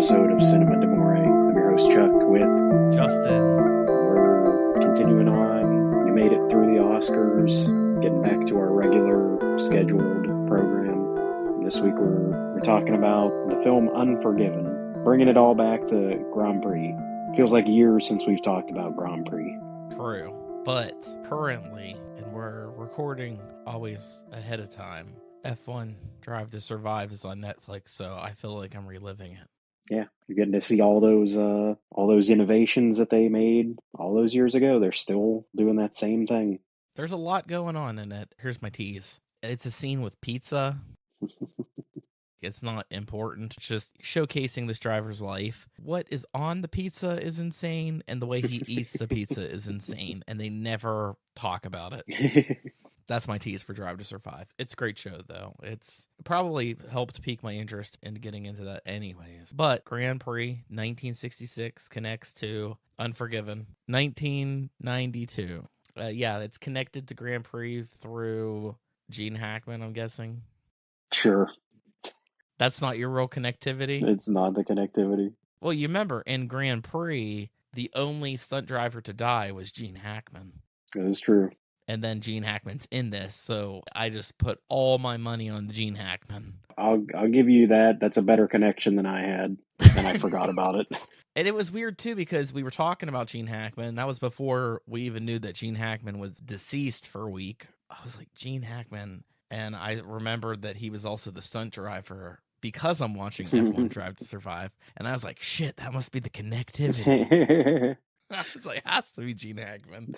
episode of Cinema Demore. I'm your host, Chuck, with Justin. We're continuing on. You made it through the Oscars, getting back to our regular scheduled program. This week we're talking about the film Unforgiven, bringing it all back to Grand Prix. Feels like years since we've talked about Grand Prix. True, but currently, and we're recording always ahead of time, F1 Drive to Survive is on Netflix, so I feel like I'm reliving it. Yeah, you're getting to see all those innovations that they made all those years ago. They're still doing that same thing. There's a lot going on in it. Here's my tease. It's a scene with pizza. It's not important. It's just showcasing this driver's life. What is on the pizza is insane, and the way he eats the pizza is insane, and they never talk about it. That's my tease for Drive to Survive. It's a great show, though. It's probably helped pique my interest in getting into that anyways. But Grand Prix 1966 connects to Unforgiven 1992. Yeah, it's connected to Grand Prix through Gene Hackman, I'm guessing. Sure. That's not your real connectivity? It's not the connectivity. Well, you remember, in Grand Prix, the only stunt driver to die was Gene Hackman. That is true. And then Gene Hackman's in this, so I just put all my money on Gene Hackman. I'll give you that. That's a better connection than I had, and I forgot about it. And it was weird, too, because we were talking about Gene Hackman. That was before we even knew that Gene Hackman was deceased for a week. I was like, Gene Hackman. And I remembered that he was also the stunt driver because I'm watching F1 Drive to Survive. And I was like, shit, that must be the connectivity. I was like, has to be Gene Hackman.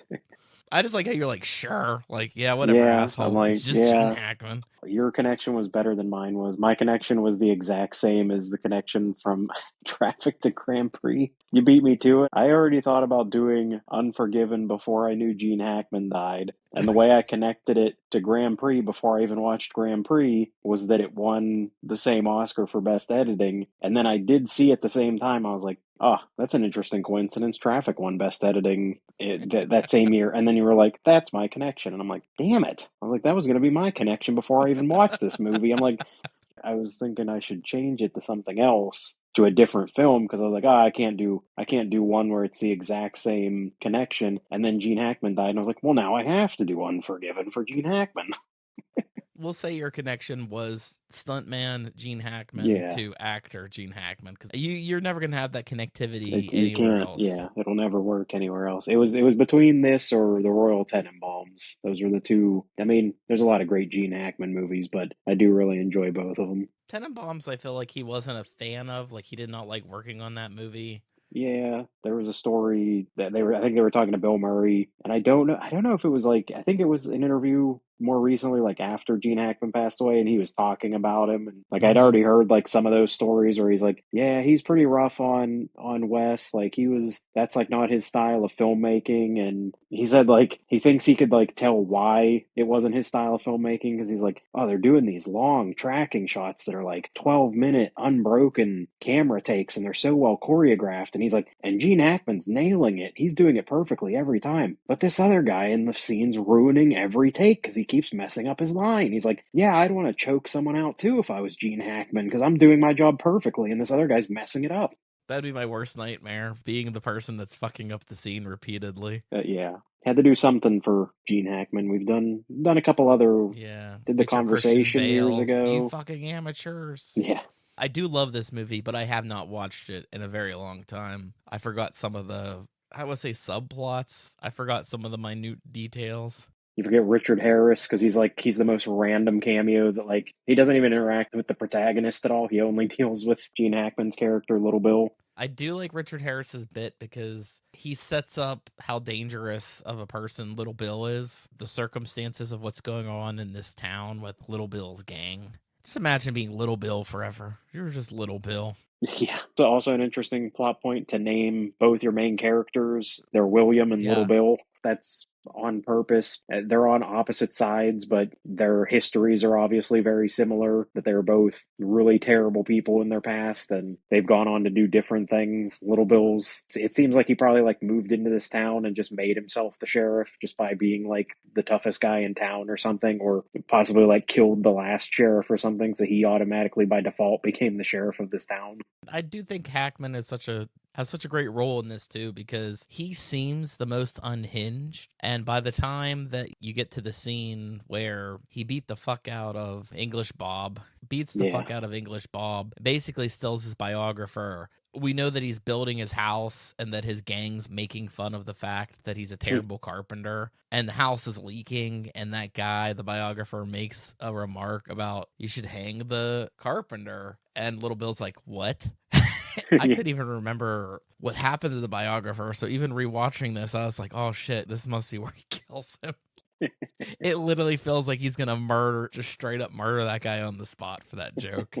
I just like how you're like, sure. Like, yeah, whatever, asshole. I'm like, it's just Gene Hackman. Your connection was better than mine was. My connection was the exact same as the connection from Traffic to Grand Prix. You beat me to it. I already thought about doing Unforgiven before I knew Gene Hackman died. And the way I connected it to Grand Prix before I even watched Grand Prix was that it won the same Oscar for Best Editing. And then I did see at the same time, I was like, oh, that's an interesting coincidence. Traffic won Best Editing that same year. And then you were like, that's my connection. And I'm like, damn it. I was like, that was going to be my connection before I even watched this movie. I'm like, I was thinking I should change it to something else, to a different film, because I was like, I can't do one where it's the exact same connection. And then Gene Hackman died, and I was like, well, now I have to do Unforgiven for Gene Hackman. We'll say your connection was stuntman Gene Hackman to actor Gene Hackman, because you're never going to have that connectivity anywhere else. Yeah, it'll never work anywhere else. It was between this or the Royal Tenenbaums. Those were the two. I mean, there's a lot of great Gene Hackman movies, but I do really enjoy both of them. Tenenbaums, I feel like he wasn't a fan of. Like, he did not like working on that movie. Yeah, there was a story that I think they were talking to Bill Murray, and I don't know if it was like, I think it was an interview more recently, like after Gene Hackman passed away, and he was talking about him, and like I'd already heard like some of those stories where he's like, yeah, he's pretty rough on Wes, like that's like not his style of filmmaking, and he said like he thinks he could like tell why it wasn't his style of filmmaking, because he's like, oh, they're doing these long tracking shots that are like 12-minute unbroken camera takes, and they're so well choreographed, and he's like, and Gene Hackman's nailing it, he's doing it perfectly every time, but this other guy in the scene's ruining every take because he keeps messing up his line. He's like, yeah, I'd want to choke someone out too if I was Gene Hackman, because I'm doing my job perfectly and this other guy's messing it up. That'd be my worst nightmare, being the person that's fucking up the scene repeatedly. Yeah. Had to do something for Gene Hackman. We've done a couple other... Yeah. Did The Conversation years ago. You fucking amateurs. Yeah. I do love this movie, but I have not watched it in a very long time. I forgot some of the, I would say, subplots. I forgot some of the minute details. You forget Richard Harris, because he's the most random cameo that, like, he doesn't even interact with the protagonist at all. He only deals with Gene Hackman's character, Little Bill. I do like Richard Harris's bit because he sets up how dangerous of a person Little Bill is, the circumstances of what's going on in this town with Little Bill's gang. Just imagine being Little Bill forever. You're just Little Bill. Yeah. So also an interesting plot point to name both your main characters. They're William and Little Bill. that's on purpose. They're on opposite sides, but their histories are obviously very similar, that they're both really terrible people in their past and they've gone on to do different things. Little Bill's, it seems like he probably like moved into this town and just made himself the sheriff just by being like the toughest guy in town or something, or possibly like killed the last sheriff or something, so he automatically by default became the sheriff of this town. I do think Hackman is has such a great role in this too, because he seems the most unhinged, and by the time that you get to the scene where he beats the fuck out of English Bob, basically steals his biographer, we know that he's building his house and that his gang's making fun of the fact that he's a terrible carpenter, and the house is leaking, and that guy, the biographer, makes a remark about you should hang the carpenter, and Little Bill's like, what? I couldn't even remember what happened to the biographer, so even rewatching this, I was like, oh shit, this must be where he kills him. It literally feels like he's gonna just straight up murder that guy on the spot for that joke.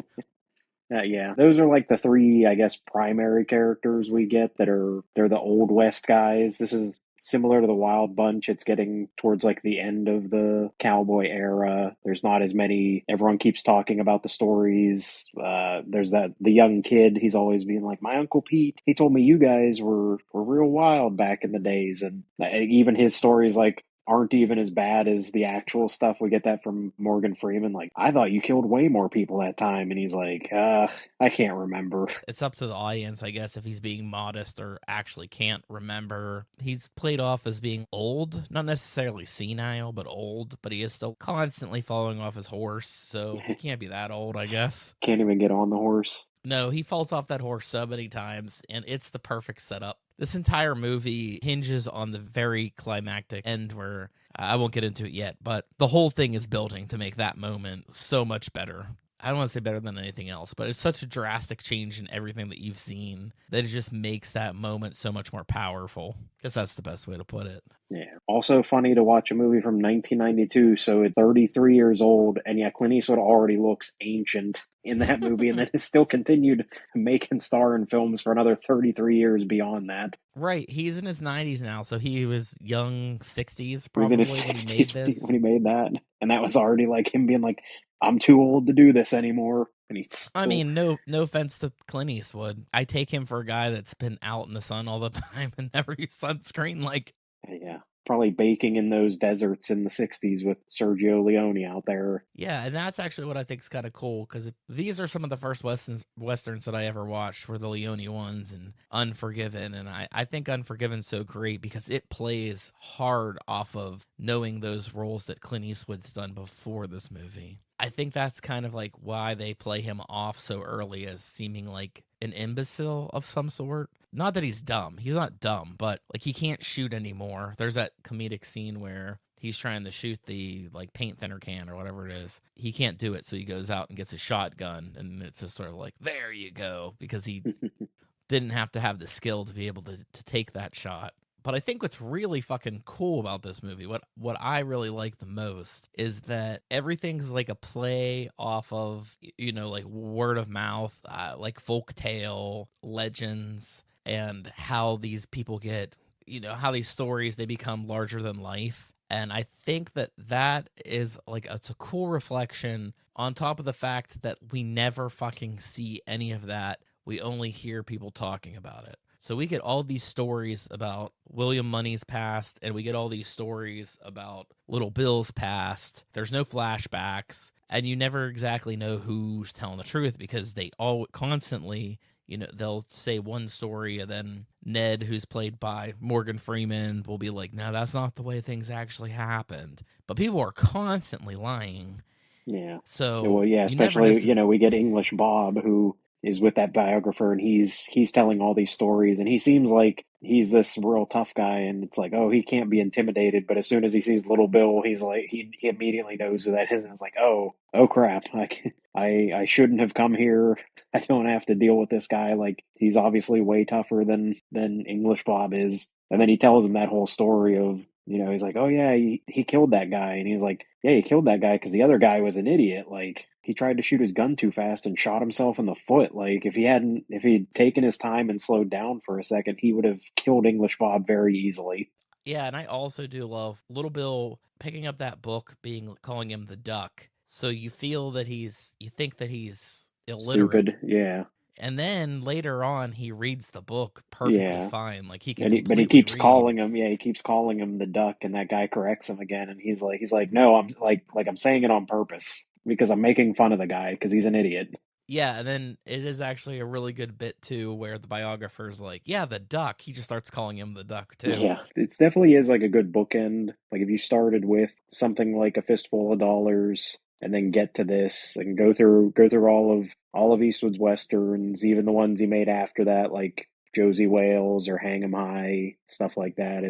Yeah, those are like the three, I guess, primary characters we get they're the Old West guys. This is similar to the Wild Bunch. It's getting towards like the end of the cowboy era. There's not as many. Everyone keeps talking about the stories. There's the young kid. He's always being like, my Uncle Pete. He told me you guys were real wild back in the days, and even his stories like aren't even as bad as the actual stuff. We get that from Morgan Freeman. Like, I thought you killed way more people that time. And he's like, I can't remember. It's up to the audience, I guess, if he's being modest or actually can't remember. He's played off as being old, not necessarily senile, but old, but he is still constantly falling off his horse. So he can't be that old, I guess. Can't even get on the horse. No, he falls off that horse so many times, and it's the perfect setup. This entire movie hinges on the very climactic end where I won't get into it yet, but the whole thing is building to make that moment so much better. I don't want to say better than anything else, but it's such a drastic change in everything that you've seen that it just makes that moment so much more powerful. I guess that's the best way to put it. Yeah. Also funny to watch a movie from 1992, so at 33 years old, and yeah, Clint Eastwood already looks ancient in that movie, and then has still continued to make and star in films for another 33 years beyond that. Right. He's in his 90s now, so he was young 60s He was probably in his when he made 60s this. when he made that, and that was already like him being like, I'm too old to do this anymore. And he's still... I mean, no offense to Clint Eastwood. I take him for a guy that's been out in the sun all the time and never used sunscreen. Like, yeah, probably baking in those deserts in the 60s with Sergio Leone out there. Yeah, and that's actually what I think is kind of cool, because these are some of the first westerns that I ever watched were the Leone ones and Unforgiven, and I think Unforgiven's so great because it plays hard off of knowing those roles that Clint Eastwood's done before this movie. I think that's kind of like why they play him off so early as seeming like an imbecile of some sort. Not that he's dumb. He's not dumb, but like he can't shoot anymore. There's that comedic scene where he's trying to shoot the like paint thinner can or whatever it is. He can't do it, so he goes out and gets a shotgun, and it's just sort of like, there you go, because he didn't have to have the skill to be able to take that shot. But I think what's really fucking cool about this movie, what I really like the most, is that everything's like a play off of, like word of mouth, like folk tale, legends, and how these people get, how these stories, they become larger than life. And I think that is like, it's a cool reflection on top of the fact that we never fucking see any of that. We only hear people talking about it. So we get all these stories about William Money's past, and we get all these stories about Little Bill's past. There's no flashbacks, and you never exactly know who's telling the truth, because they all constantly, they'll say one story, and then Ned, who's played by Morgan Freeman, will be like, no, that's not the way things actually happened. But people are constantly lying. Yeah. So, well, yeah, especially, we get English Bob, who is with that biographer, and he's telling all these stories, and he seems like he's this real tough guy, and it's like, oh, he can't be intimidated. But as soon as he sees Little Bill, he's like, he immediately knows who that is, and it's like, oh crap, I shouldn't have come here. I don't have to deal with this guy. Like, he's obviously way tougher than English Bob is. And then he tells him that whole story of, he's like, oh yeah, he killed that guy, and he's like, yeah, he killed that guy because the other guy was an idiot. Like, he tried to shoot his gun too fast and shot himself in the foot. Like, if he'd taken his time and slowed down for a second, he would have killed English Bob very easily. Yeah, and I also do love Little Bill picking up that book, calling him the Duck. So you think that he's illiterate, Stupid. Yeah. and then later on he reads the book perfectly Yeah. fine, like he can And but he completely keeps read. calling him. Yeah, he keeps calling him the duck, and that guy corrects him again. And he's like, no, I'm like I'm saying it on purpose because I'm making fun of the guy because he's an idiot. Yeah, and then it is actually a really good bit too, where the biographer's like, "Yeah, the Duck." He just starts calling him the Duck too. Yeah, it definitely is like a good bookend. Like if you started with something like A Fistful of Dollars and then get to this and go through all of Eastwood's westerns, even the ones he made after that, like Josie Wales or Hang 'em High, stuff like that.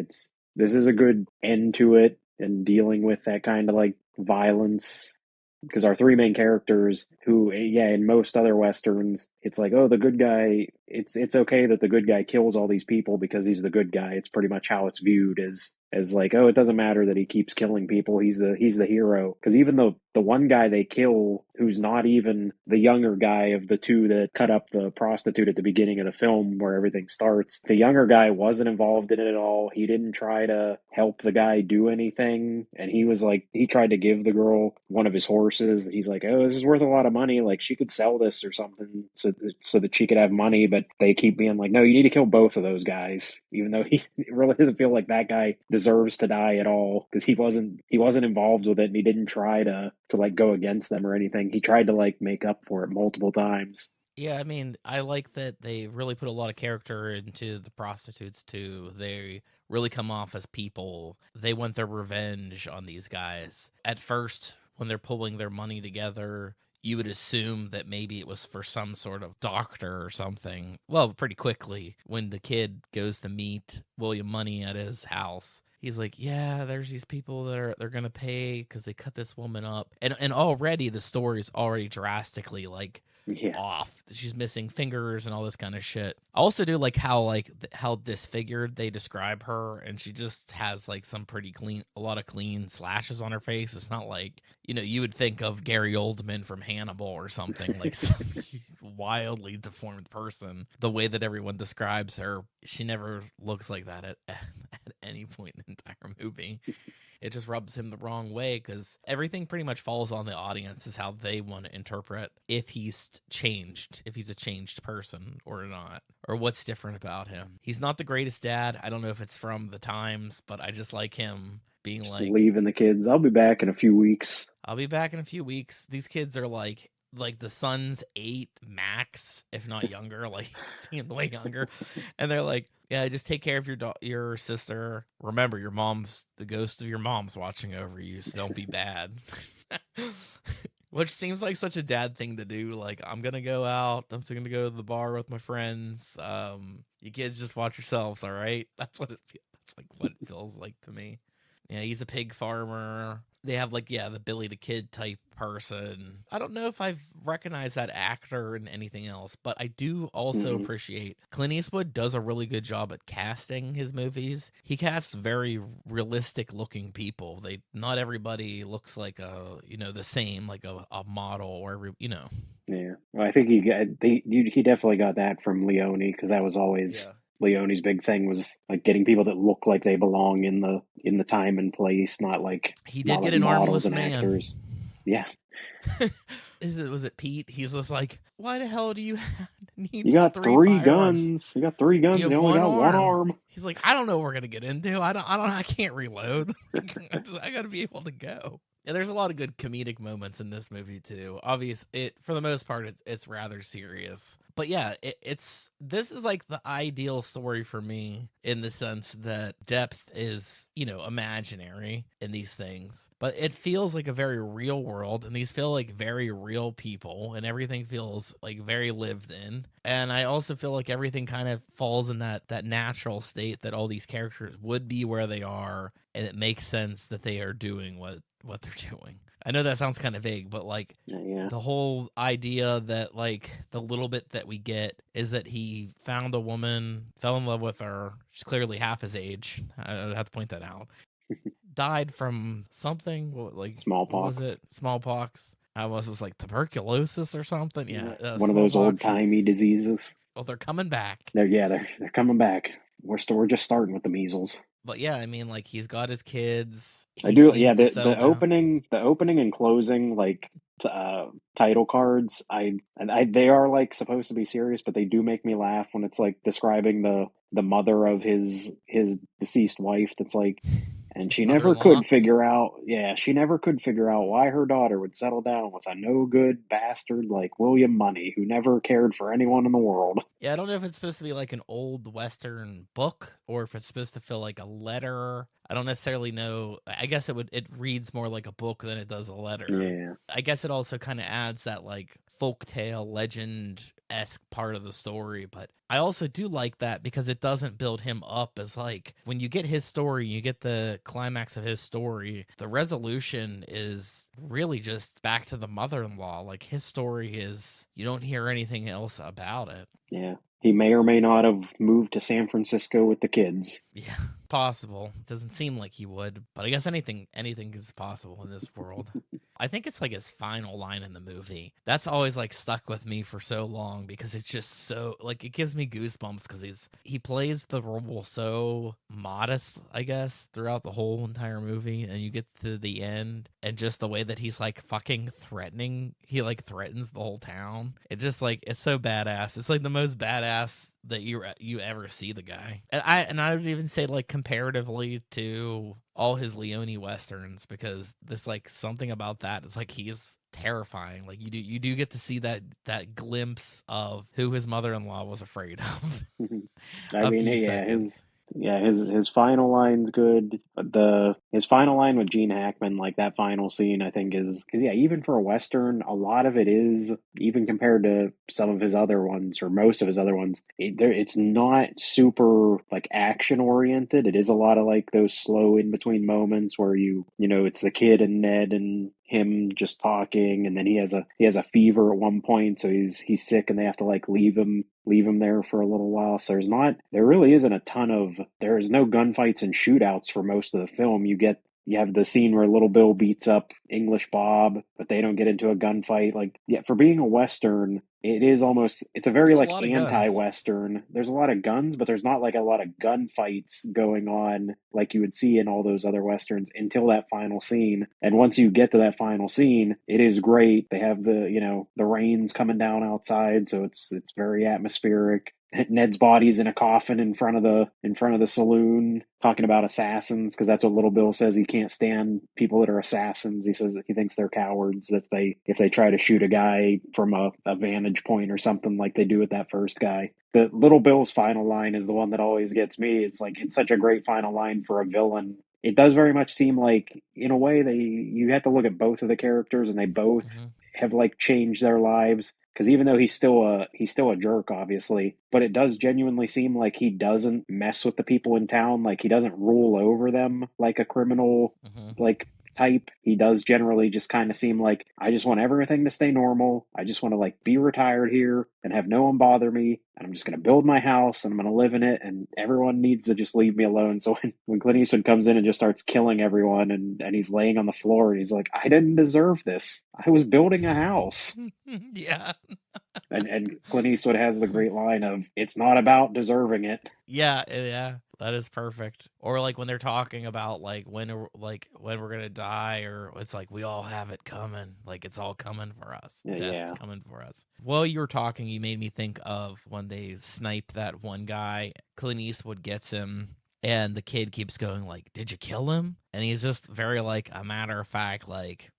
This is a good end to it and dealing with that kind of like violence because our three main characters who yeah in most other westerns it's like oh the good guy it's okay that the good guy kills all these people because he's the good guy. It's pretty much how it's viewed as like oh it doesn't matter that he keeps killing people, he's the hero because even the one guy they kill who's not even the younger guy of the two that cut up the prostitute at the beginning of the film where everything starts, the younger guy wasn't involved in it at all. He didn't try to help the guy do anything, and he was like he tried to give the girl one of his horses. He's like oh this is worth a lot of money, like she could sell this or something so that she could have money, but they keep being like no you need to kill both of those guys even though he it really doesn't feel like that guy deserves to die at all because he wasn't involved with it and he didn't try to like go against them or anything. He tried to like make up for it multiple times. Yeah, I mean, I like that they really put a lot of character into the prostitutes too. They really come off as people. They want their revenge on these guys. At first, when they're pulling their money together, you would assume that maybe it was for some sort of doctor or something. Well, pretty quickly, when the kid goes to meet William Money at his house, he's like, "Yeah, there's these people they're gonna pay because they cut this woman up," and already the story's already drastically like Yeah. off. She's missing fingers and all this kind of shit. I also do like how disfigured they describe her, and she just has like a lot of clean slashes on her face. It's not like you would think of Gary Oldman from Hannibal or something like some wildly deformed person. The way that everyone describes her, she never looks like that at any point in the entire movie. It just rubs him the wrong way because everything pretty much falls on the audience is how they want to interpret if he's changed, if he's a changed person or not, or what's different about him. He's not the greatest dad. I don't know if it's from the times, but I just like him being Just like, leaving the kids. I'll be back in a few weeks. I'll be back in a few weeks. These kids are like the son's 8 max, if not younger, like seemed way younger, and they're like, "Yeah, just take care of your sister. Remember, the ghost of your mom's watching over you, so don't be bad." Which seems like such a dad thing to do. Like, I'm gonna go out. I'm still gonna go to the bar with my friends. You kids just watch yourselves, all right? That's like what it feels like to me. Yeah, he's a pig farmer. They have the Billy the Kid type person. I don't know if I've recognized that actor in anything else, but I do also Mm-hmm. appreciate Clint Eastwood does a really good job at casting his movies. He casts very realistic looking people. Not everybody looks like the same, like a model or Yeah, well, I think he definitely got that from Leone because that was always Yeah. Leone's big thing was like getting people that look like they belong in the time and place, not like He did not get like an models armless and man. actors. Yeah, Was it Pete? He's just like, why the hell do you you need got 3 three firearms? guns. You got three You guns. have You only one got one arm. arm. He's like, I don't know what we're gonna get into. I can't reload. I gotta be able to go. And there's a lot of good comedic moments in this movie too. For the most part, it's rather serious. But yeah, this is like the ideal story for me in the sense that depth is imaginary in these things, but it feels like a very real world, and these feel like very real people, and everything feels like very lived in. And I also feel like everything kind of falls in that natural state that all these characters would be where they are, and it makes sense that they are doing what they're doing. I know that sounds kind of vague, but like Yeah, the whole idea that like the little bit that we get is that he found a woman, fell in love with her. She's clearly half his age. I have to point that out. Died from something. What was smallpox. it? Smallpox. I was like tuberculosis or something. Yeah, One of those old smallpox. timey diseases. They're coming back. They're coming back. We're just starting with the measles. But yeah, I mean, like he's got his kids. I He do, yeah. seems to settle down. The opening and closing like title cards. They are like supposed to be serious, but they do make me laugh when it's like describing the mother of his deceased wife. That's like, and His she never could mother-in-law. figure out. Yeah, she never could figure out why her daughter would settle down with a no good bastard like William Money, who never cared for anyone in the world. Yeah, I don't know if it's supposed to be like an old Western book or if it's supposed to feel like a letter. I don't necessarily know. I guess it reads more like a book than it does a letter. Yeah, I guess it also kind of adds that like folktale legend esque part of the story, but I also do like that because it doesn't build him up as like when you get his story, you get the climax of his story, the resolution is really just back to the mother-in-law. Like his story is you don't hear anything else about it. yeah. He may or may not have moved to San Francisco with the kids. Yeah, possible. Doesn't seem like he would, but I guess anything is possible in this world. I think it's like his final line in the movie. That's always like stuck with me for so long because it's just so like it gives me goosebumps because he plays the role so modest, I guess, throughout the whole entire movie, and you get to the end and just the way that he's like fucking threatening, he like threatens the whole town. It just like it's so badass. It's like the most badass that you ever see the guy. And I would even say like comparatively to all his Leone westerns because there's like something about that. It's like he's terrifying. Like you do get to see that glimpse of who his mother-in-law was afraid of. I A mean, few yeah, seconds. his final line's good. But his final line with Gene Hackman, like that final scene, I think is because yeah, even for a western, a lot of it is even compared to some of his other ones or most of his other ones. It's not super like action oriented. It is a lot of like those slow in between moments where you know it's the kid and Ned and him just talking, and then he has a fever at one point, so he's sick, and they have to like leave him there for a little while. So there really isn't a ton of there's no gunfights and shootouts for most of the film. You have the scene where Little Bill beats up English Bob, but they don't get into a gunfight. Like, yeah, for being a Western, it's a very There's a like lot of guns. anti-Western. There's a lot of guns, but there's not like a lot of gunfights going on like you would see in all those other Westerns until that final scene. And once you get to that final scene, it is great. They have the rain's coming down outside, so it's very atmospheric. Ned's body's in a coffin in front of the saloon, talking about assassins because that's what Little Bill says. He can't stand people that are assassins. He says that he thinks they're cowards if they try to shoot a guy from a vantage point or something like they do with that first guy. The Little Bill's final line is the one that always gets me. It's such a great final line for a villain. It does very much seem like, in a way, you have to look at both of the characters, and they both Hmm. have like changed their lives. Because even though he's still a jerk, obviously, but it does genuinely seem like he doesn't mess with the people in town. Like he doesn't rule over them like a criminal, Hmm. like type. He does generally just kind of seem like, I just want everything to stay normal. I just want to like be retired here and have no one bother me. And I'm just going to build my house and I'm going to live in it. And everyone needs to just leave me alone. So when Clint Eastwood comes in and just starts killing everyone and he's laying on the floor and he's like, I didn't deserve this. I was building a house. Yeah. And Clint Eastwood has the great line of, it's not about deserving it. Yeah. That is perfect. Or like when they're talking about like when we're gonna die, or it's like we all have it coming. Like it's all coming for us. Death's Yeah. coming for us. While you were talking, you made me think of when they snipe that one guy. Clint Eastwood gets him, and the kid keeps going like, "Did you kill him?" And he's just very like a matter of fact, like,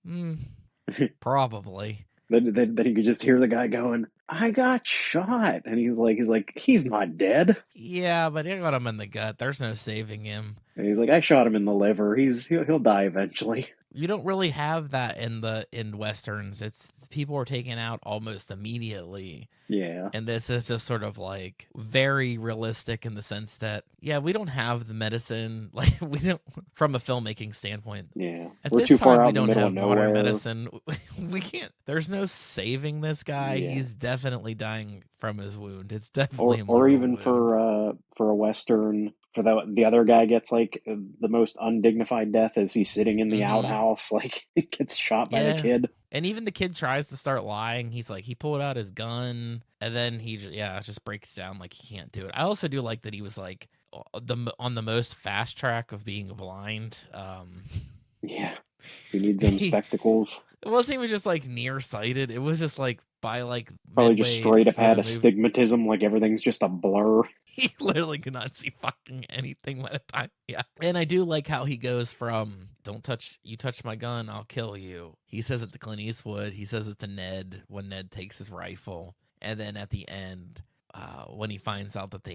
probably. Then you could just hear the guy going, I got shot. And he's not dead. Yeah, but he got him in the gut. There's no saving him. And he's like, I shot him in the liver. He'll die eventually. You don't really have that in westerns. It's people are taken out almost immediately. Yeah. And this is just sort of like very realistic in the sense that yeah, we don't have the medicine like we don't from a filmmaking standpoint. Yeah. At We're this too far time out we in the don't middle of have modern nowhere. medicine. We can't there's no saving this guy. Yeah. He's definitely dying from his wound. It's definitely a Or mortal even wound. for a Western, for the other guy gets like the most undignified death as he's sitting in the Mhm. outhouse, like he gets shot by the Yeah. kid. And even the kid tries to start lying. He's like, he pulled out his gun, and then he just breaks down like he can't do it. I also do like that he was like on the most fast track of being blind. Yeah. He needs them He, spectacles. it wasn't even just like nearsighted. It was just like by like Probably just midway straight up through the had movie, astigmatism, like everything's just a blur. he literally could not see fucking anything by the time. Yeah. And I do like how he goes from "Don't touch you touch my gun, I'll kill you." He says it to Clint Eastwood. He says it to Ned when Ned takes his rifle, and then at the end, when he finds out that they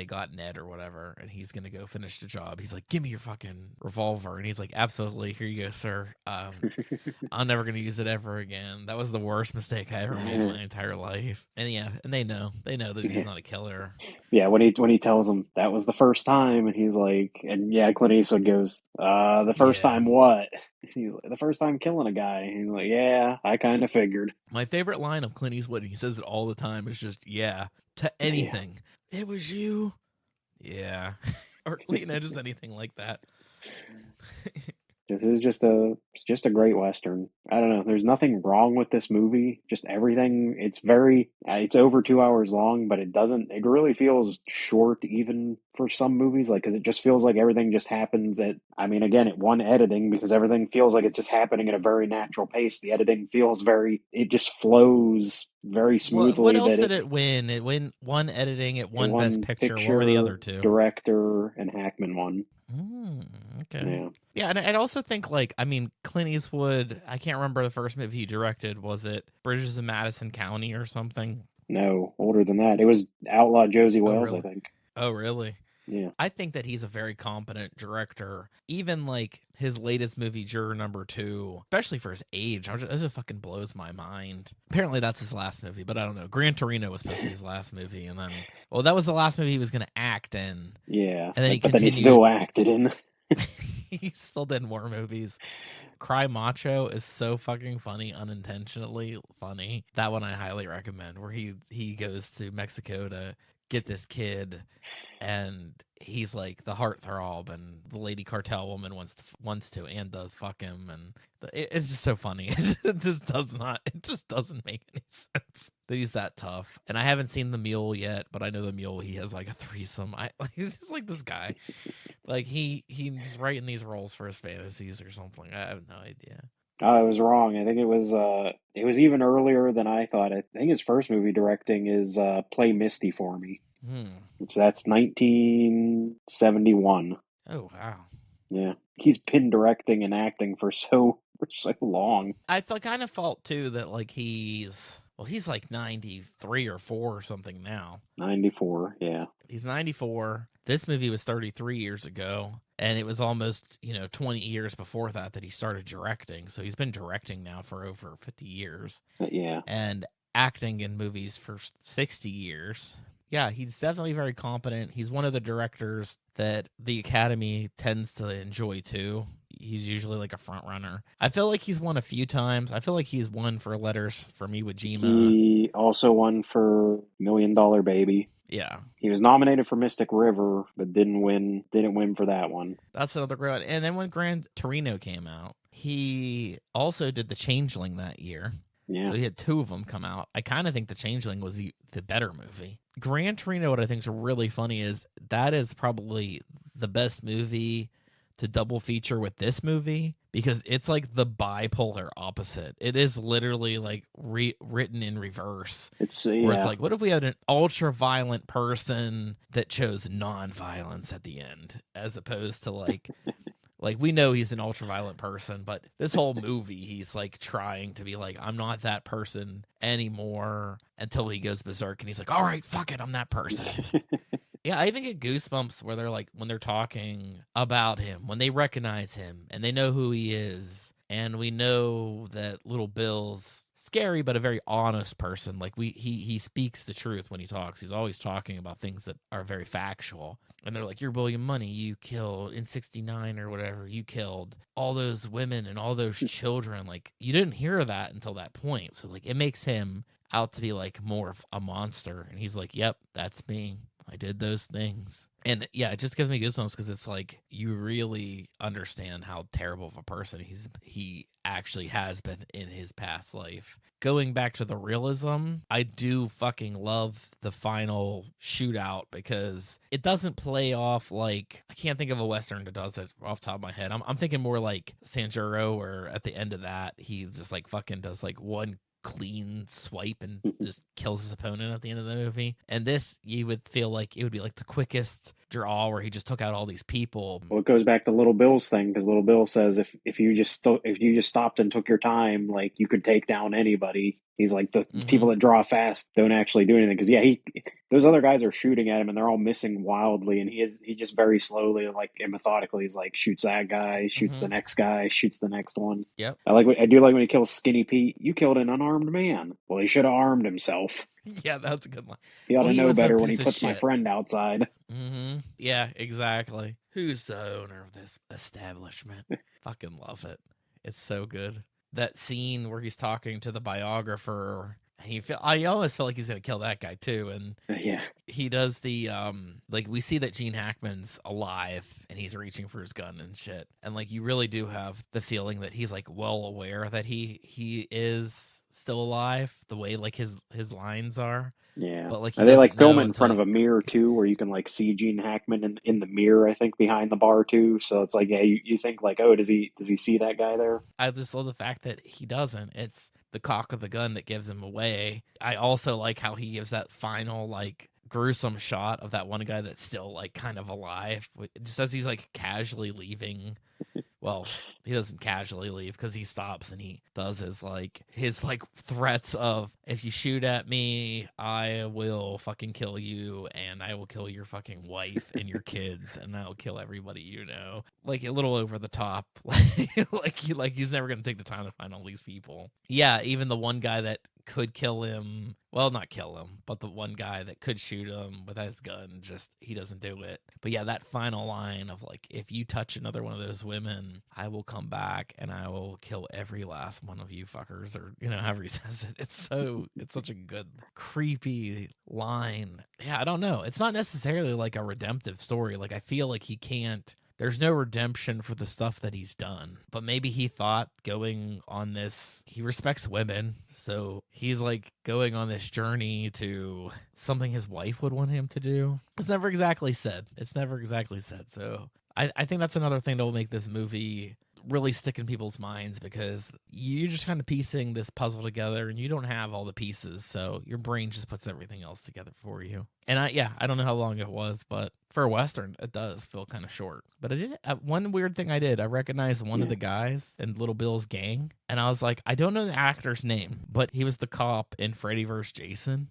got Ned or whatever, and he's gonna go finish the job, he's like, "Give me your fucking revolver," and he's like, "Absolutely, here you go, sir. I'm never gonna use it ever again. That was the worst mistake I ever made in my entire life." And yeah, and they know that he's not a killer. Yeah, when he tells him that was the first time, and he's like, and yeah, Clint Eastwood goes, the first Yeah. time what? He's like, the first time killing a guy. And he's like, yeah, I kind of figured. My favorite line of Clint Eastwood, and he says it all the time, is just "yeah" to anything. Yeah. It was you. Yeah. Or just anything like that. This is just a great Western. I don't know. There's nothing wrong with this movie. Just everything. It's over 2 hours long, but it really feels short even for some movies. Like, cause it just feels like everything just happens at one editing, because everything feels like it's just happening at a very natural pace. The editing feels it just flows very What smoothly. else did it win? It won one editing, it won Best One Picture. What were the other two? director, and Hackman won. Okay. Yeah. Yeah, and I'd also think Clint Eastwood, I can't remember the first movie he directed. Was it Bridges in Madison County or something? No, older than that. It was Outlaw Josie Wales, really? I think. Oh, really? Yeah. I think that he's a very competent director. Even like his latest movie, Juror Number 2, especially for his age, it just fucking blows my mind. Apparently that's his last movie, but I don't know. Gran Torino was supposed to be his last movie, and then, well, that was the last movie he was going to act in. Yeah. And then Then he still acted in. He still did more movies. Cry Macho is so fucking funny, unintentionally funny. That one I highly recommend, where he goes to Mexico to get this kid, and he's like the heartthrob, and the lady cartel woman wants to and does fuck him, and it's just so funny. It just doesn't make any sense that he's that tough. And I haven't seen The Mule yet, but I know The Mule, he has like a threesome. He's like this guy, like he's writing these roles for his fantasies or something. I have no idea. I was wrong. I think it was even earlier than I thought. I think his first movie directing is Play Misty for Me. That's 1971. Oh wow. Yeah. He's been directing and acting for so long. I kind of felt too that like he's like 93 or 4 or something now. 94, yeah. He's 94. This movie was 33 years ago, and it was almost 20 years before that he started directing. So he's been directing now for over 50 years. Yeah. And acting in movies for 60 years. Yeah, he's definitely very competent. He's one of the directors that the Academy tends to enjoy too. He's usually like a front runner. I feel like he's won a few times. I feel like he's won for Letters from Iwo Jima. He also won for $1 Million Baby. Yeah. He was nominated for Mystic River, but didn't win for that one. That's another great one. And then when Gran Torino came out, he also did The Changeling that year. Yeah. So he had 2 of them come out. I kind of think The Changeling was the better movie. Gran Torino, what I think is really funny is that is probably the best movie to double feature with this movie, because it's like the bipolar opposite. It is literally like written in reverse. It's where it's like, what if we had an ultra violent person that chose non-violence at the end, as opposed to like like we know he's an ultra violent person, but this whole movie he's like trying to be like, I'm not that person anymore, until he goes berserk and he's like, all right, fuck it, I'm that person. Yeah, I even get goosebumps where they're like, when they're talking about him, when they recognize him and they know who he is, and we know that little Bill's scary but a very honest person. Like he speaks the truth when he talks. He's always talking about things that are very factual. And they're like, you're William Money, you killed in 69 or whatever, you killed all those women and all those children. Like, you didn't hear that until that point. So like, it makes him out to be like more of a monster. And he's like, yep, that's me. I did those things. And yeah, it just gives me goosebumps because it's like you really understand how terrible of a person he actually has been in his past life. Going back to the realism, I do fucking love the final shootout because it doesn't play off like, I can't think of a Western that does it off the top of my head. I'm thinking more like Sanjuro, where at the end of that, he just like fucking does like one clean swipe and just kills his opponent at the end of the movie. And this, you would feel like it would be like the quickest draw where he just took out all these people. Well, it goes back to Little Bill's thing, because Little Bill says if you just stopped and took your time, like, you could take down anybody. He's like, the people that draw fast don't actually do anything, because those other guys are shooting at him and they're all missing wildly, and he just very slowly, like, and methodically, he's like, shoots that guy, shoots the next guy, shoots the next one. Yep. I do like when he kills Skinny Pete. You killed an unarmed man. Well, he should have armed himself. Yeah, that's a good line. He ought to know better when he puts my friend outside. Yeah, exactly. Who's the owner of this establishment? Fucking love it. It's so good. That scene where he's talking to the biographer, I almost feel like he's gonna kill that guy too. And yeah, he does the like, we see that Gene Hackman's alive and he's reaching for his gun and shit. And like, you really do have the feeling that he's like well aware that he is still alive, the way like his lines are. Yeah, but like, they like film it in front of a mirror too, where you can like see Gene Hackman in the mirror, I think, behind the bar too. So it's like, yeah, you think like, oh, does he see that guy there? I just love the fact that he doesn't. It's the cock of the gun that gives him away. I also like how he gives that final like gruesome shot of that one guy that's still like kind of alive, just as he's like casually leaving. Well, he doesn't casually leave because he stops and he does his threats of, if you shoot at me, I will fucking kill you, and I will kill your fucking wife and your kids, and I'll kill everybody you know. Like, a little over the top. like he's never gonna take the time to find all these people. Yeah, even the one guy that could kill him, well, not kill him, but the one guy that could shoot him with his gun, just, he doesn't do it. But yeah, that final line of like, if you touch another one of those women, I will come back and I will kill every last one of you fuckers, or, you know, however he says it. It's such a good, creepy line. Yeah, I don't know. It's not necessarily like a redemptive story. Like, I feel like there's no redemption for the stuff that he's done. But maybe he thought going on this, he respects women, so he's like going on this journey to something his wife would want him to do. It's never exactly said. So I think that's another thing that will make this movie really stick in people's minds, because you're just kind of piecing this puzzle together and you don't have all the pieces, so your brain just puts everything else together for you. And I don't know how long it was, but for a Western, it does feel kind of short. But I did one weird thing. I recognized one of the guys in Little Bill's gang, and I was like, I don't know the actor's name, but he was the cop in Freddy vs. Jason.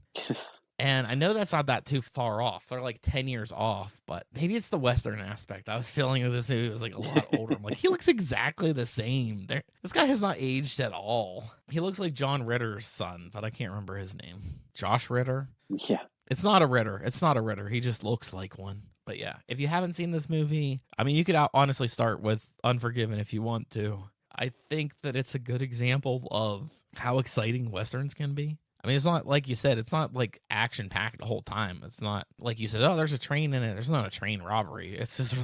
And I know that's not that too far off. They're like 10 years off, but maybe it's the Western aspect. I was feeling that this movie was like a lot older. I'm like, he looks exactly the same. This guy has not aged at all. He looks like John Ritter's son, but I can't remember his name. Josh Ritter? Yeah. It's not a Ritter. He just looks like one. But yeah, if you haven't seen this movie, I mean, you could honestly start with Unforgiven if you want to. I think that it's a good example of how exciting Westerns can be. I mean, it's not, like you said, it's not like action packed the whole time. It's not like you said, oh, there's a train in it. There's not a train robbery. It's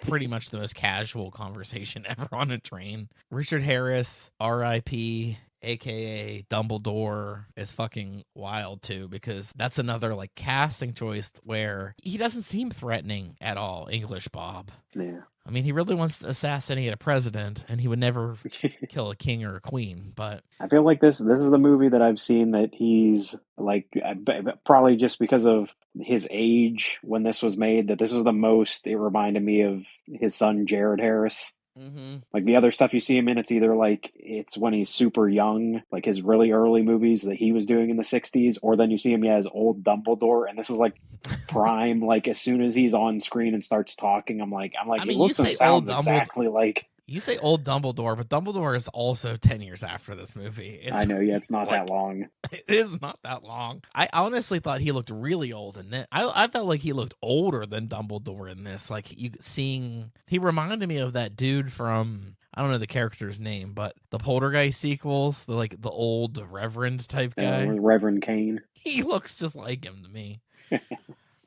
pretty much the most casual conversation ever on a train. Richard Harris, R.I.P., aka Dumbledore, is fucking wild too, because that's another like casting choice where he doesn't seem threatening at all. English Bob. Yeah. I mean, he really wants to assassinate a president, and he would never kill a king or a queen. But I feel like this is the movie that I've seen that he's like, probably just because of his age when this was made, that this was the most it reminded me of his son Jared Harris. Mm-hmm. Like the other stuff you see him in, it's either like it's when he's super young, like his really early movies that he was doing in the 60s, or then you see him as old Dumbledore, and this is like prime, like as soon as he's on screen and starts talking, I'm like, I mean, it looks and sounds exactly like. You say old Dumbledore, but Dumbledore is also 10 years after this movie. I know, yeah, it's not that long. It is not that long. I honestly thought he looked really old in this. I felt like he looked older than Dumbledore in this. Like, he reminded me of that dude from, I don't know the character's name, but the Poltergeist sequels, the old Reverend type guy, Reverend Kane. he looks just like him to me.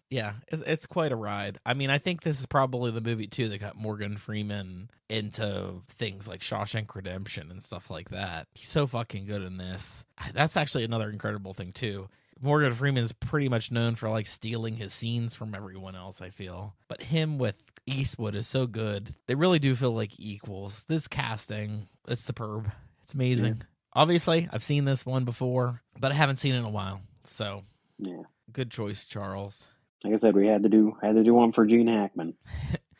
Yeah, it's quite a ride. I mean, I think this is probably the movie, too, that got Morgan Freeman into things like Shawshank Redemption and stuff like that. He's so fucking good in this. That's actually another incredible thing, too. Morgan Freeman is pretty much known for, like, stealing his scenes from everyone else, I feel. But him with Eastwood is so good. They really do feel like equals. This casting, it's superb. It's amazing. Yeah. Obviously, I've seen this one before, but I haven't seen it in a while. So, yeah, good choice, Charles. Like I said, we had to do one for Gene Hackman.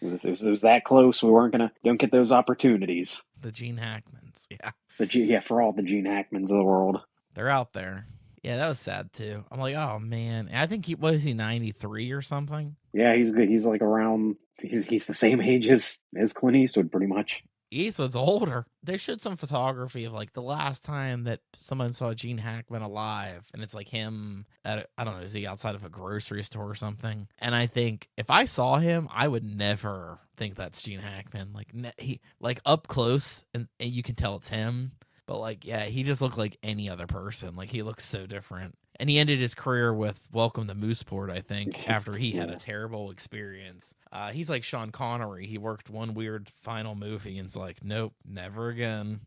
It was that close. We weren't don't get those opportunities. The Gene Hackmans, yeah. For all the Gene Hackmans of the world, they're out there. Yeah, that was sad too. I'm like, oh man. I think was he 93 or something? Yeah, he's good. He's like around. He's the same age as Clint Eastwood, pretty much. Eastwood's older. They showed some photography of like the last time that someone saw Gene Hackman alive, and it's like him at I don't know, is he outside of a grocery store or something? And I think if I saw him, I would never think that's Gene Hackman. Like he like up close, and you can tell it's him. But like, yeah, he just looked like any other person. Like he looks so different. And he ended his career with Welcome to Mooseport, I think, after he had a terrible experience. He's like Sean Connery. He worked one weird final movie and it's like, nope, never again.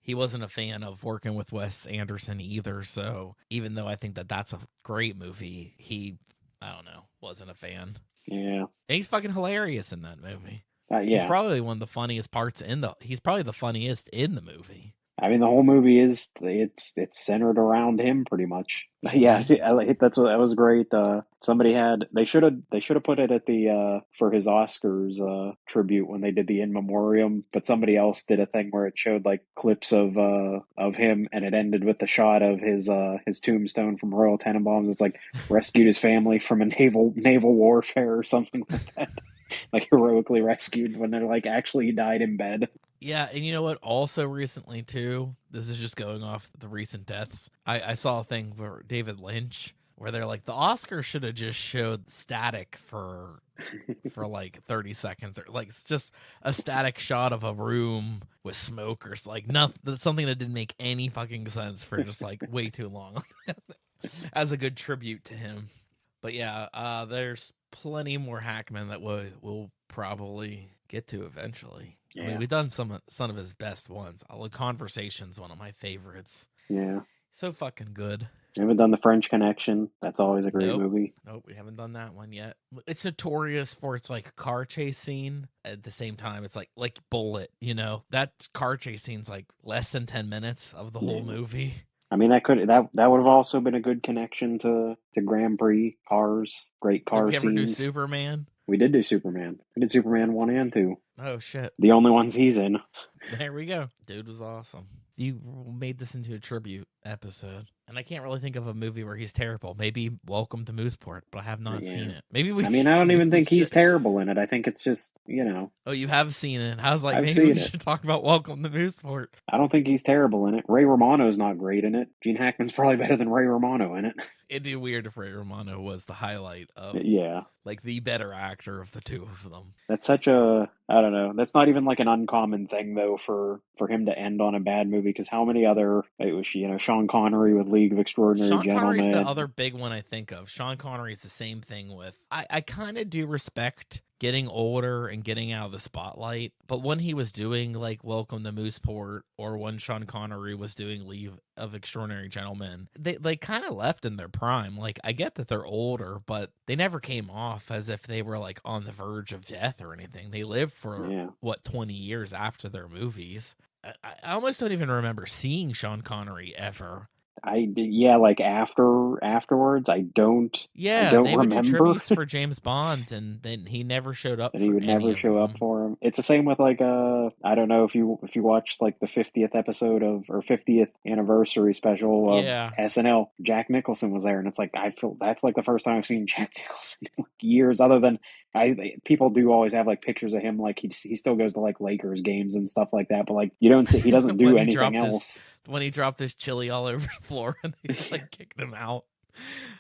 He wasn't a fan of working with Wes Anderson either. So even though I think that that's a great movie, he, I don't know, wasn't a fan. Yeah. And he's fucking hilarious in that movie. Yeah. He's probably one of the funniest parts he's probably the funniest in the movie. I mean, the whole movie it's centered around him pretty much. Yeah, that was great. They should have put it at the for his Oscars tribute when they did the in memoriam, but somebody else did a thing where it showed like clips of him, and it ended with the shot of his tombstone from Royal Tenenbaums. It's like rescued his family from a naval warfare or something like that. Like heroically rescued when they're like actually died in bed. Yeah, and you know what? Also recently, too, this is just going off the recent deaths. I saw a thing for David Lynch where they're like, the Oscars should have just showed static for like 30 seconds, or like just a static shot of a room with smoke or like nothing, something that didn't make any fucking sense for just like way too long as a good tribute to him. But yeah, there's plenty more Hackman that we'll probably get to eventually. Yeah. I mean, we've done some of his best ones. Conversation's one of my favorites. Yeah. So fucking good. We haven't done The French Connection. That's always a great movie. Nope, we haven't done that one yet. It's notorious for its like car chase scene. At the same time, it's like Bullet, you know? That car chase scene's like less than 10 minutes of the whole movie. I mean, that would have also been a good connection to Grand Prix cars. Great car scenes. Did we ever do Superman? We did do Superman. We did Superman 1 and 2. Oh, shit. The only ones he's in. There we go. Dude was awesome. You made this into a tribute episode. And I can't really think of a movie where he's terrible. Maybe Welcome to Mooseport, but I have not seen it. Maybe I don't even think he's terrible in it. I think it's just, you know. Oh, you have seen it. I was like, maybe we should talk about Welcome to Mooseport. I don't think he's terrible in it. Ray Romano's not great in it. Gene Hackman's probably better than Ray Romano in it. It'd be weird if Ray Romano was the highlight of, like, the better actor of the two of them. That's such a, I don't know. That's not even like an uncommon thing, though, for him to end on a bad movie, because how many other, it was, Sean Connery with League of Extraordinary Gentlemen. Sean Connery's the other big one I think of. Sean Connery's the same thing with, I kind of do respect getting older and getting out of the spotlight, but when he was doing like Welcome to Mooseport, or when Sean Connery was doing League of Extraordinary Gentlemen, they kind of left in their prime. Like, I get that they're older, but they never came off as if they were like on the verge of death or anything. They lived for 20 years after their movies. I almost don't even remember seeing Sean Connery ever. I did, like afterwards. I don't they would remember. do tributes for James Bond, and then he never showed up. And he would never show up for him. It's the same with like I don't know if you watched like the 50th episode or 50th anniversary special of SNL. Jack Nicholson was there, and it's like I feel that's like the first time I've seen Jack Nicholson in years. Other than people do always have like pictures of him, like he still goes to like Lakers games and stuff like that, but like you don't see he doesn't do anything else. When he dropped his chili all over the floor and they like kicked him out.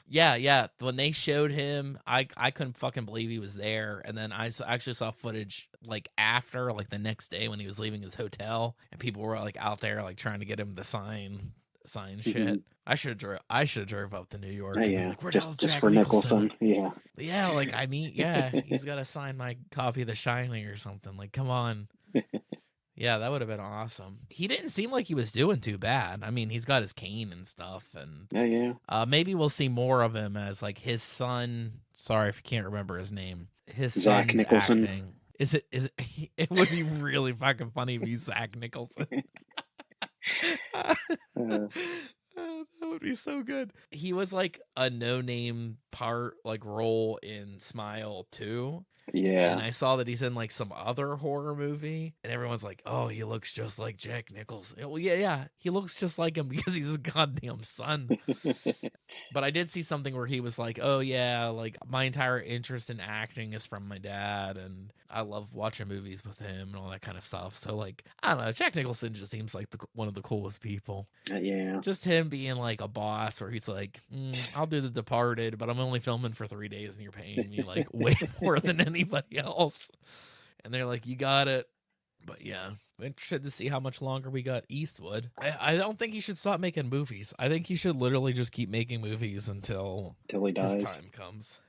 Yeah. When they showed him, I couldn't fucking believe he was there. And then actually saw footage like after, like the next day when he was leaving his hotel, and people were like out there like trying to get him to sign shit. I should have drove up to New York and be like, where the hell's just Jack for Nicholson? Yeah. Yeah, like he's got to sign my copy of The Shining or something. Like, come on. Yeah, that would have been awesome. He didn't seem like he was doing too bad. I mean, he's got his cane and stuff, and maybe we'll see more of him as like his son. Sorry if you can't remember his name. His Zach son's Nicholson. acting. Is it? It would be really fucking funny if he's Zach Nicholson. That would be so good. He was like a no-name role in Smile 2. Yeah. And I saw that he's in like some other horror movie, and everyone's like, "Oh, he looks just like Jack Nicholson." Well, yeah, he looks just like him because he's his goddamn son. But I did see something where he was like, "Oh yeah, like my entire interest in acting is from my dad, and I love watching movies with him and all that kind of stuff." So like, I don't know, Jack Nicholson just seems like one of the coolest people. Yeah. Just him being like a boss where he's like, I'll do The Departed, but I'm only filming for 3 days and you're paying me like way more than anybody else. And they're like, you got it. But yeah, I'm interested to see how much longer we got Eastwood. I don't think he should stop making movies. I think he should literally just keep making movies until he dies. His time comes.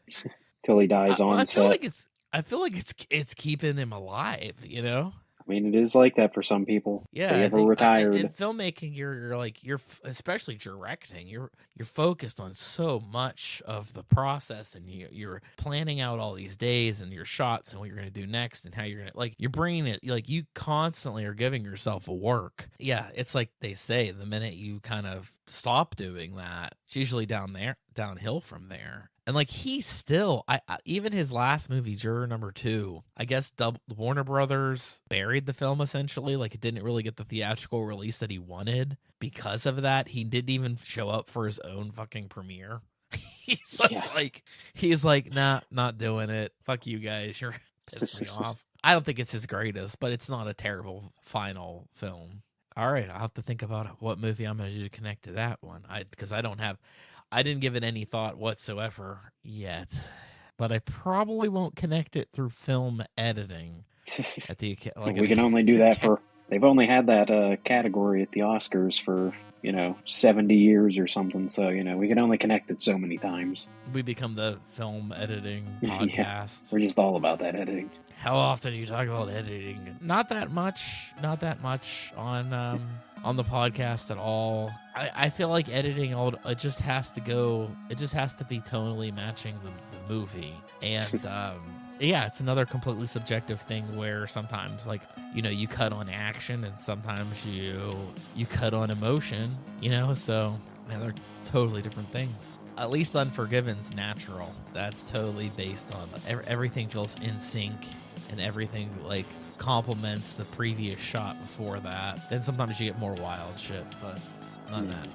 Till he dies on set. I feel like it's keeping him alive, you know? I mean, it is like that for some people. Yeah, they ever retired. In filmmaking, you're especially directing. You're focused on so much of the process, and you're planning out all these days and your shots and what you're going to do next and how you're going to you're bringing it. Like you constantly are giving yourself a work. Yeah, it's like they say, the minute you kind of stop doing that, it's usually downhill from there. And like he still, even his last movie, Juror Number 2, I guess Warner Brothers buried the film essentially. Like it didn't really get the theatrical release that he wanted. Because of that, he didn't even show up for his own fucking premiere. He's like, nah, not doing it. Fuck you guys, you're pissing me off. I don't think it's his greatest, but it's not a terrible final film. All right, I'll have to think about what movie I'm going to do to connect to that one. Because I didn't give it any thought whatsoever yet, but I probably won't connect it through film editing. We can only do that for. They've only had that category at the Oscars for 70 years or something. So we can only connect it so many times. We become the film editing podcast. Yeah, we're just all about that editing. How often do you talk about editing? Not that much on the podcast at all. I feel like editing, it just has to be tonally matching the movie. And yeah, it's another completely subjective thing where sometimes you cut on action and sometimes you cut on emotion, so they're totally different things. At least Unforgiven's natural. That's totally based on everything feels in sync and everything complements the previous shot before that. Then sometimes you get more wild shit, but not that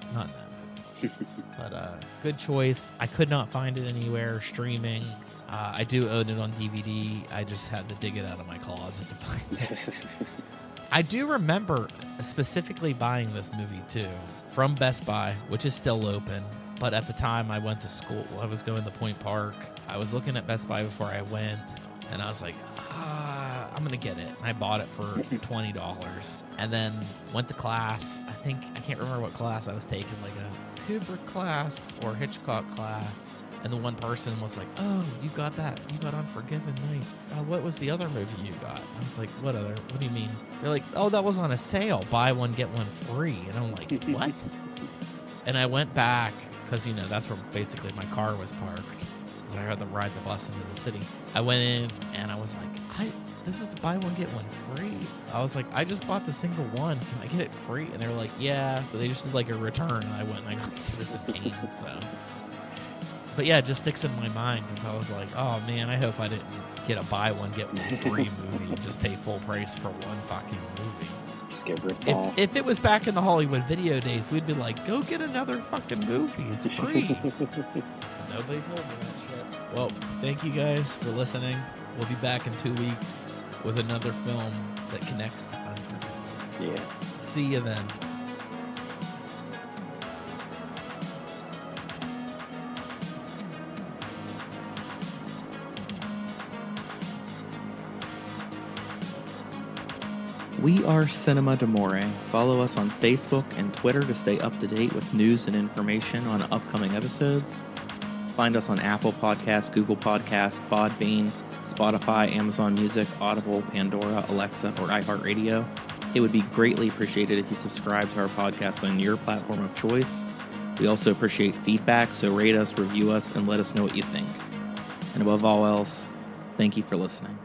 movie. But good choice. I could not find it anywhere streaming. I do own it on DVD. I just had to dig it out of my closet to find it. I do remember specifically buying this movie too from Best Buy, which is still open. But at the time I went to school, I was going to Point Park. I was looking at Best Buy before I went, and I was like, I'm going to get it. And I bought it for $20 and then went to class. I can't remember what class I was taking, like a Kubrick class or Hitchcock class. And the one person was like, oh, you got that. You got Unforgiven. Nice. What was the other movie you got? I was like, what do you mean? They're like, oh, that was on a sale. Buy one, get one free. And I'm like, what? And I went back because, that's where basically my car was parked. Because I had to ride the bus into the city. I went in and I was like, this is buy one, get one free. I was like, I just bought the single one. Can I get it free? And they were like, yeah. So they just did a return. And I went and I got Citizen Kane. So. But yeah, it just sticks in my mind because I was like, oh man, I hope I didn't get a buy one, get one free movie and just pay full price for one fucking movie. Just get ripped off. If it was back in the Hollywood video days, we'd be like, go get another fucking movie. It's free. But nobody told me that shit. Well, thank you guys for listening. We'll be back in 2 weeks with another film that connects to Unforgiven. Yeah. See you then. We are Cinema d'Amore. Follow us on Facebook and Twitter to stay up to date with news and information on upcoming episodes. Find us on Apple Podcasts, Google Podcasts, Podbean, Spotify, Amazon Music, Audible, Pandora, Alexa, or iHeartRadio. It would be greatly appreciated if you subscribe to our podcast on your platform of choice. We also appreciate feedback, so rate us, review us, and let us know what you think. And above all else, thank you for listening.